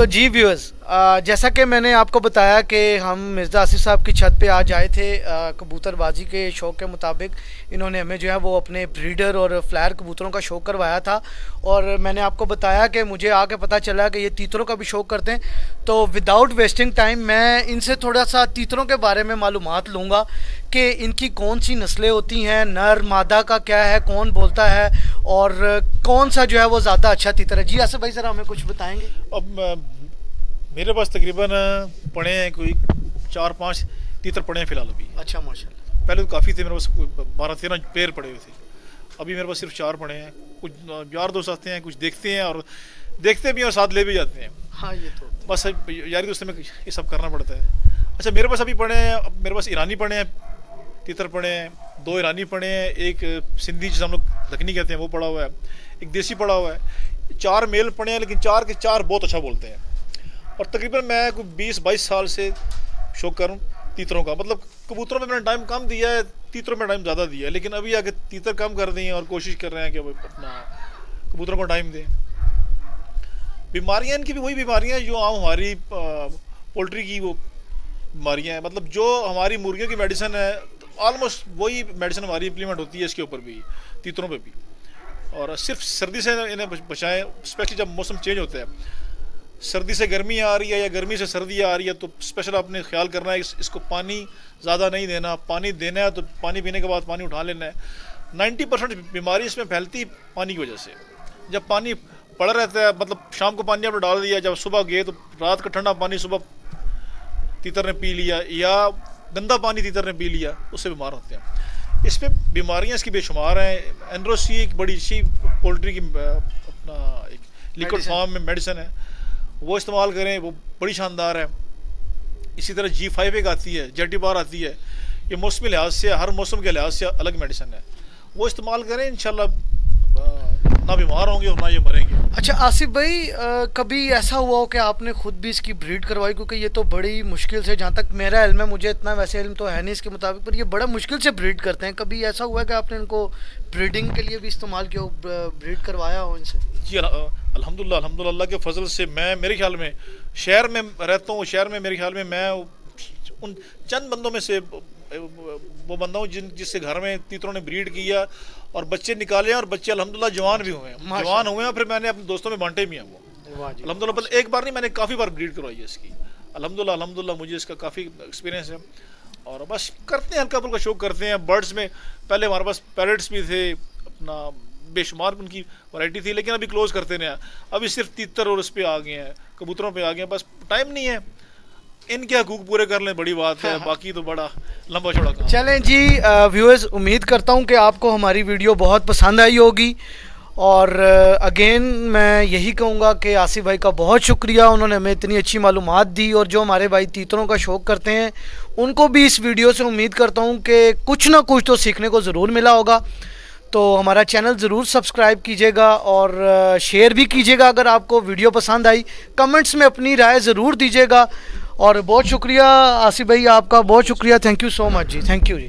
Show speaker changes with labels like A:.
A: तो जी व्यूअर्स, जैसा कि मैंने आपको बताया कि हम मिर्ज़ा आसिफ साहब की छत पे आज आए थे कबूतरबाजी के शौक़ के मुताबिक। इन्होंने हमें जो है वो अपने ब्रीडर और फ्लायर कबूतरों का शौक़ करवाया था और मैंने आपको बताया कि मुझे आके पता चला कि ये तीतरों का भी शौक़ करते हैं। तो विदाउट वेस्टिंग टाइम मैं इनसे थोड़ा सा तीतरों के बारे में मालूमात लूँगा कि इनकी कौन सी नस्लें होती हैं, नर मादा का क्या है, कौन बोलता है और कौन सा जो है वो ज़्यादा अच्छा तीतर है। जी आसिफ भाई, ज़रा हमें कुछ बताएँगे।
B: अब मेरे पास तकरीबन पड़े हैं कोई 4-5 तीतर पड़े हैं फ़िलहाल अभी।
A: अच्छा, माशाल्लाह।
B: पहले तो काफ़ी थे, मेरे पास 12-13 पेड़ पड़े हुए थे। अभी मेरे पास सिर्फ 4 पड़े हैं। कुछ यार दोस्त आते हैं, कुछ देखते हैं और देखते भी हैं और साथ ले भी जाते हैं।
A: हाँ, ये तो
B: बस यारी दोस्ती में ये सब करना पड़ता है। अच्छा, मेरे पास अभी पड़े हैं, मेरे पास ईरानी पड़े हैं, तीतर पड़े हैं, 2 ईरानी पड़े हैं, एक सिंधी जिसे हम लोग दखनी कहते हैं वो पड़ा हुआ है, एक देसी पड़ा हुआ है। 4 मेल पड़े हैं, लेकिन 4 के 4 बहुत अच्छा बोलते हैं। और तकरीबन मैं कोई 20-22 साल से शौक कर रहा हूँ तीतरों का। मतलब कबूतरों में मैंने टाइम कम दिया है, तीतरों में टाइम ज़्यादा दिया है, लेकिन अभी आगे तीतर कम कर दिए हैं और कोशिश कर रहे हैं कि अपना कबूतरों को टाइम दें। बीमारियाँ इनकी भी वही बीमारियाँ जो आम हमारी पोल्ट्री की वो बीमारियाँ हैं। मतलब जो हमारी मुर्गियों की मेडिसिन है, ऑलमोस्ट वही मेडिसिन हमारी इम्प्लीमेंट होती है इसके ऊपर भी, तीतरों पे भी। और सिर्फ सर्दी से इन्हें बचाएं, स्पेशली जब मौसम चेंज होता है, सर्दी से गर्मी आ रही है या गर्मी से सर्दी आ रही है, तो स्पेशल आपने ख्याल करना है इसको पानी ज़्यादा नहीं देना। पानी देना है तो पानी पीने के बाद पानी उठा लेना है। 90% बीमारी इसमें फैलती पानी की वजह से। जब पानी पड़ा रहता है, मतलब शाम को पानी आपने डाल दिया, जब सुबह गए तो रात का ठंडा पानी सुबह तीतर ने पी लिया या गंदा पानी तीतर ने पी लिया, उससे बीमार होते हैं। इस पर बीमारियाँ इसकी बेशुमार हैं। एनरोसी एक बड़ी सी पोल्ट्री की अपना एक लिक्विड फॉर्म में मेडिसिन है, वो इस्तेमाल करें, वो बड़ी शानदार है। इसी तरह G5 एक आती है, जेटिबार आती है, ये मौसमी लिहाज से, हर मौसम के लिहाज से अलग मेडिसिन है, वो इस्तेमाल करें, इंशाल्लाह ना बीमार होंगे और ना ये मरेंगे।
A: अच्छा आसिफ भाई, कभी ऐसा हुआ हो कि आपने खुद भी इसकी ब्रीड करवाई? क्योंकि ये तो बड़ी मुश्किल से, जहाँ तक मेरा इल्म है, मुझे इतना वैसे इल्म तो है नहीं इसके मुताबिक, पर ये बड़ा मुश्किल से ब्रीड करते हैं। कभी ऐसा हुआ है कि आपने इनको ब्रीडिंग के लिए भी इस्तेमाल किया, ब्रीड करवाया हो इनसे?
B: जी अल्हम्दुलिल्लाह के फजल से मैं, मेरे ख्याल में शहर में रहता हूँ, शहर में मेरे ख्याल में मैं उन चंद बंदों में से वो बंदा हूँ जिससे घर में तीतरों ने ब्रीड किया और बच्चे निकाले हैं, और बच्चे अल्हम्दुलिल्लाह जवान भी हुए हैं, फिर मैंने अपने दोस्तों में बांटे भी हैं वो अल्हम्दुलिल्लाह। एक बार नहीं, मैंने काफ़ी बार ब्रीड करवाई है इसकी अल्हम्दुलिल्लाह। मुझे इसका काफ़ी एक्सपीरियंस है और बस करते हैं, हल्का फुल्का शौक करते हैं। बर्ड्स में पहले हमारे पास पैरट्स भी थे, अपना बेशुमार उनकी वैरायटी थी, लेकिन अभी क्लोज करते नहीं। अभी सिर्फ तीतर और उस पर आ गए हैं, कबूतरों पे आ गए हैं, बस टाइम नहीं है। इनके हकूक पूरे कर लें, बड़ी बात है, बाकी तो बड़ा लंबा चौड़ा काम।
A: चलें जी व्यूअर्स, उम्मीद करता हूँ कि आपको हमारी वीडियो बहुत पसंद आई होगी और अगेन मैं यही कहूँगा कि आसिफ भाई का बहुत शुक्रिया, उन्होंने हमें इतनी अच्छी मालूमात दी। और जो हमारे भाई तीतरों का शौक़ करते हैं उनको भी इस वीडियो से उम्मीद करता हूँ कि कुछ ना कुछ तो सीखने को ज़रूर मिला होगा। तो हमारा चैनल ज़रूर सब्सक्राइब कीजिएगा और शेयर भी कीजिएगा अगर आपको वीडियो पसंद आई। कमेंट्स में अपनी राय ज़रूर दीजिएगा। और बहुत शुक्रिया आसिफ भाई, आपका बहुत शुक्रिया। Thank you so much ji, thank you ji.